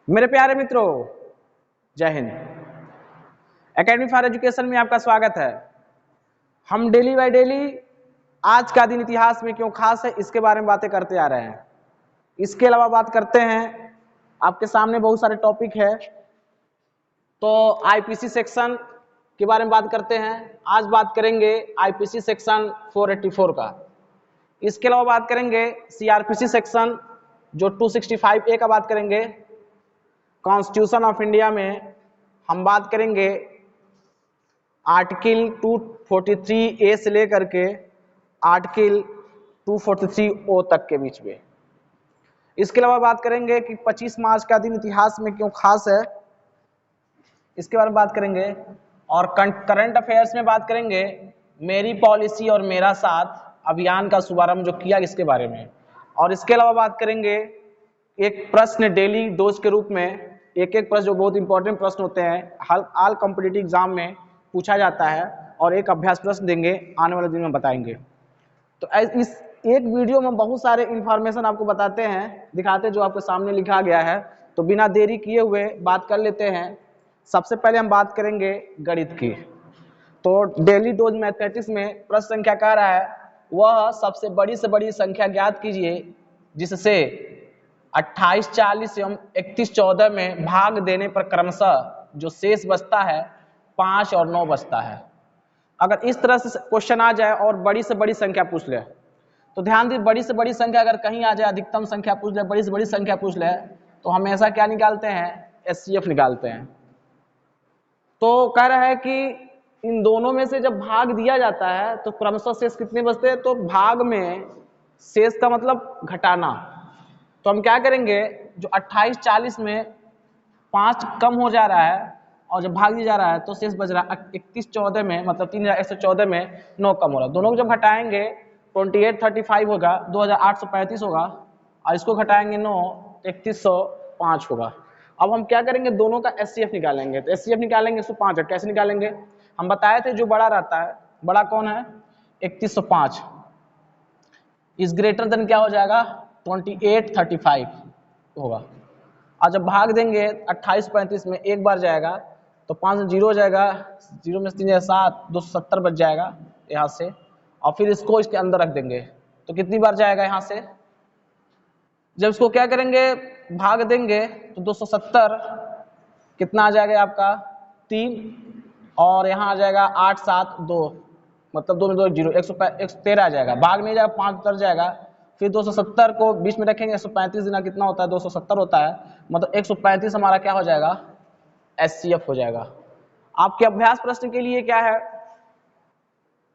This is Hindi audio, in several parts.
मेरे प्यारे मित्रों, जय हिंद। एकेडमी फॉर एजुकेशन में आपका स्वागत है। हम डेली बाय डेली आज का दिन इतिहास में क्यों खास है इसके बारे में बातें करते आ रहे हैं। इसके अलावा बात करते हैं, आपके सामने बहुत सारे टॉपिक है, तो आईपीसी सेक्शन के बारे में बात करते हैं। आज बात करेंगे आईपीसी सेक्शन 484 का। इसके अलावा बात करेंगे सीआरपीसी सेक्शन जो 265A का बात करेंगे। कॉन्स्टिट्यूशन ऑफ इंडिया में हम बात करेंगे आर्टिकल 243A से लेकर के आर्टिकल 243O तक के बीच में। इसके अलावा बात करेंगे कि 25 मार्च का दिन इतिहास में क्यों खास है, इसके बारे में बात करेंगे। और करंट अफेयर्स में बात करेंगे मेरी पॉलिसी और मेरा साथ अभियान का शुभारंभ जो किया इसके बारे में। और इसके अलावा बात करेंगे एक प्रश्न डेली डोज के रूप में, एक प्रश्न जो बहुत इंपॉर्टेंट प्रश्न होते हैं, ऑल कॉम्पिटिटिव एग्जाम में पूछा जाता है, और एक अभ्यास प्रश्न देंगे, आने वाले दिन में बताएंगे। तो इस एक वीडियो में बहुत सारे इंफॉर्मेशन आपको बताते हैं, दिखाते जो आपके सामने लिखा गया है। तो बिना देरी किए हुए बात कर लेते हैं। सबसे पहले हम बात करेंगे गणित की। तो डेली डोज मैथमेटिक्स में प्रश्न संख्या कह रहा है वह सबसे बड़ी से बड़ी संख्या ज्ञात कीजिए जिससे 2840 एवं 3114 में भाग देने पर क्रमशः जो शेष बचता है 5 और 9 बचता है। अगर इस तरह से क्वेश्चन आ जाए और बड़ी से बड़ी संख्या पूछ ले, तो ध्यान दी, बड़ी से बड़ी संख्या अगर कहीं आ जाए, अधिकतम संख्या पूछ ले, बड़ी से बड़ी संख्या पूछ ले, तो हमेशा क्या निकालते हैं, एचसीएफ निकालते हैं। तो कह रहा है कि इन दोनों में से जब भाग दिया जाता है तो क्रमशः शेष कितने बचते हैं, तो भाग में शेष का मतलब घटाना। तो हम क्या करेंगे, जो 2840 में 5 कम हो जा रहा है और जब भाग दिया जा रहा है तो शेष बच रहा है 3114 में, मतलब 3114 में 9 कम हो रहा है। दोनों को जब घटाएंगे 2835 होगा, 2835 होगा, और इसको घटाएंगे 9 तो 3105 होगा। अब हम क्या करेंगे, दोनों का एचसीएफ निकालेंगे। तो एचसीएफ निकालेंगे 105 है, कैसे निकालेंगे, हम बताए थे जो बड़ा रहता है, बड़ा कौन है, 3105 इज ग्रेटर देन क्या हो जाएगा, 2835 होगा। और जब भाग देंगे 2835 में एक बार जाएगा तो 5 जीरो हो जाएगा, 0 में 3 7, 270 बच जाएगा यहाँ से। और फिर इसको इसके अंदर रख देंगे तो कितनी बार जाएगा यहाँ से, जब इसको क्या करेंगे, भाग देंगे तो 270 कितना आ जाएगा आपका 3, और यहाँ आ जाएगा 8 7 2, मतलब 2 में 2 जीरो, 113 आ जाएगा। भाग नहीं जाएगा, 5 उतर जाएगा। फिर 270 को बीच में रखेंगे, 135 गुना कितना होता है, 270 होता है, मतलब 135 हमारा क्या हो जाएगा, एचसीएफ हो जाएगा। आपके अभ्यास प्रश्न के लिए क्या है,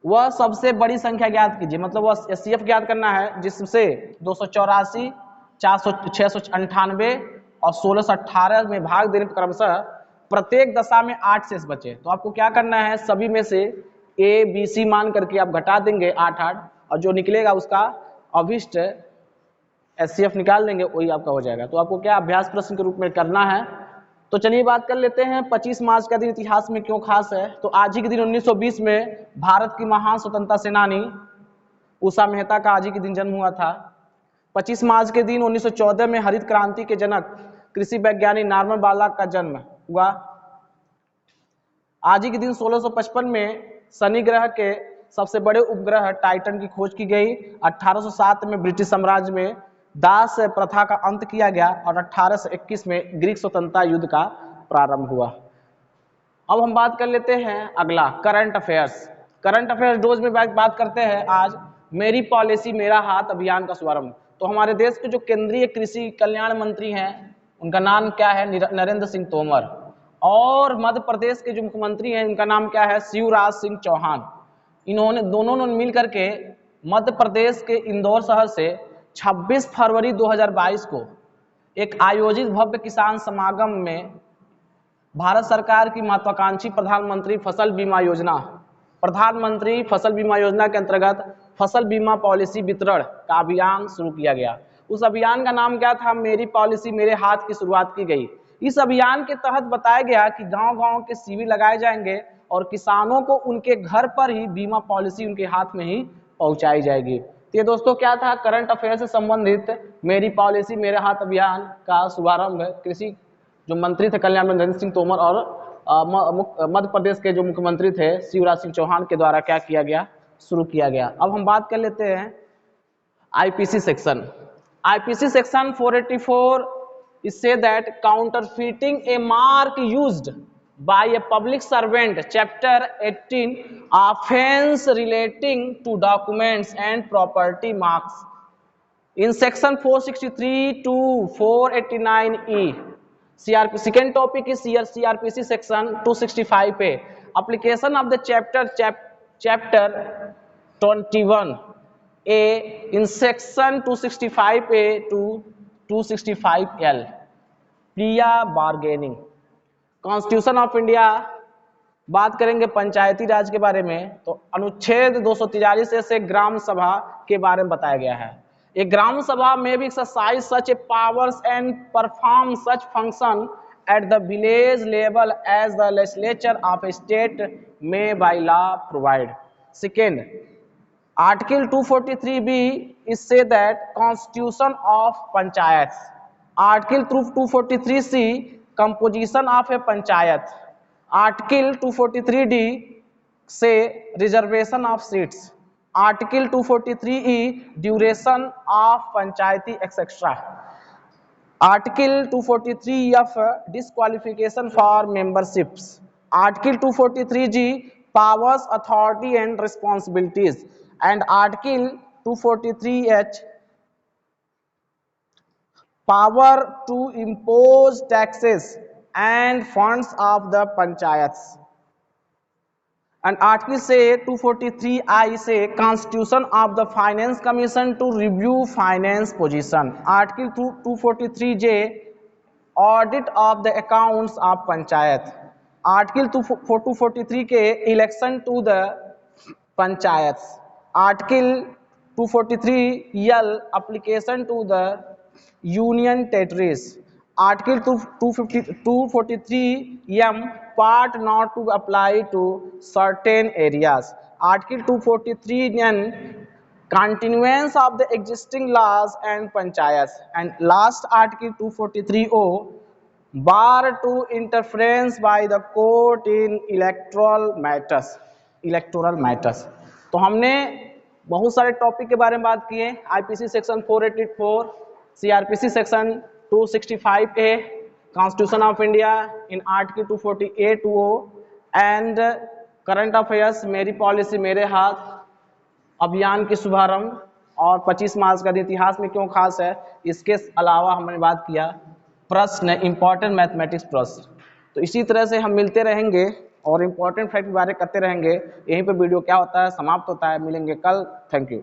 वह सबसे बड़ी संख्या ज्ञात कीजिए, मतलब वह एचसीएफ ज्ञात करना है जिससे 284, 698 और 1618 में भाग देने पर क्रमशः प्रत्येक दशा में 8 शेष बचे। तो आपको क्या करना है, सभी में से ए बी सी मान करके आप घटा देंगे 8 8, और जो निकलेगा उसका अभिष्ट एचसीएफ निकाल देंगे, वही आपका हो जाएगा। तो आपको क्या अभ्यास प्रश्न के रूप में करना है। तो चलिए बात कर लेते हैं 25 मार्च का दिन इतिहास में क्यों खास है। तो आज ही के दिन 1920 में भारत की महान स्वतंत्रता सेनानी उषा मेहता का आज ही के दिन जन्म हुआ था। 25 मार्च के दिन 1914 में हरित क्रांति के जनक कृषि वैज्ञानिक नॉर्मन बोरलॉग का जन्म हुआ। आज ही के दिन 1655 में शनि ग्रह के सबसे बड़े उपग्रह टाइटन की खोज की गई। 1807 में ब्रिटिश साम्राज्य में दास प्रथा का अंत किया गया और 1821 में ग्रीक स्वतंत्रता युद्ध का प्रारंभ हुआ। अब हम बात कर लेते हैं अगला, current affairs. Current affairs dose में बात करते हैं आज मेरी पॉलिसी मेरा हाथ अभियान का शुभारंभ। तो हमारे देश के जो केंद्रीय कृषि कल्याण मंत्री हैं उनका नाम क्या है, नरेंद्र सिंह तोमर। और मध्य प्रदेश के जो मुख्यमंत्री हैं उनका नाम क्या है, शिवराज सिंह चौहान। इन्होंने दोनों ने मिल करके मध्य प्रदेश के इंदौर शहर से 26 फरवरी 2022 को एक आयोजित भव्य किसान समागम में भारत सरकार की महत्वाकांक्षी प्रधानमंत्री फसल बीमा योजना के अंतर्गत फसल बीमा पॉलिसी वितरण का अभियान शुरू किया गया। उस अभियान का नाम क्या था, मेरी पॉलिसी मेरे हाथ की शुरुआत की गई। इस अभियान के तहत बताया गया कि गांव-गांव के शिविर लगाए जाएंगे और किसानों को उनके घर पर ही बीमा पॉलिसी उनके हाथ में ही पहुंचाई जाएगी। तो ये दोस्तों क्या था, करंट अफेयर से संबंधित मेरी पॉलिसी मेरे हाथ अभियान का शुभारंभ कृषि जो मंत्री थे कल्याण नरेंद्र सिंह तोमर और मध्य प्रदेश के जो मुख्यमंत्री थे शिवराज सिंह चौहान के द्वारा क्या किया गया, शुरू किया गया। अब हम बात कर लेते हैं IPC section. IPC section 484 is say that counterfeiting a mark used by a public servant, chapter 18 offense relating to documents and property marks in section 463 to 489E। CRP second topic is here CRPC section 265 पे application of the chapter 21A in section 265A to 265L Priya bargaining. Constitution of India बात करेंगे पंचायती राज के बारे में, तो अनुच्छेद 243 से ग्राम सभा के बारे में बताया गया है। एक ग्राम सभा में भी exercise such a powers and perform such function at the village level as the legislature of a state में by law provide. Second, article 243B is say that constitution of panchayat. Article 243C composition of a panchayat. Article 243D से reservation of seats. Article 243E duration of panchayati etcetera. Article 243F disqualification for memberships. Article 243G powers, authority and responsibilities, and article 243H power to impose taxes and funds of the panchayats, and article say 243I say constitution of the finance commission to review finance position। article 243J audit of the accounts of panchayat। Article 243 के election to the panchayat. Article 243L application to the union territories. Article 243M part not to apply to certain areas. Article 243N continuance of the existing laws and panchayat. And last article 243O bar to interference by the court in electoral matters. तो हमने बहुत सारे टॉपिक के बारे में बात किए। IPC section 484, CrPC section 265A, constitution of India in article 248O and current affairs, मेरी पॉलिसी मेरे हाथ, अभियान की शुभारंभ और 25 मार्च का इतिहास में क्यों खास है। इसके अलावा हमने बात किया प्रश्न, इंपॉर्टेंट मैथमेटिक्स प्रश्न। तो इसी तरह से हम मिलते रहेंगे और इंपॉर्टेंट फैक्ट के बारे में करते रहेंगे। यहीं पे वीडियो क्या होता है समाप्त होता है। मिलेंगे कल। Thank you.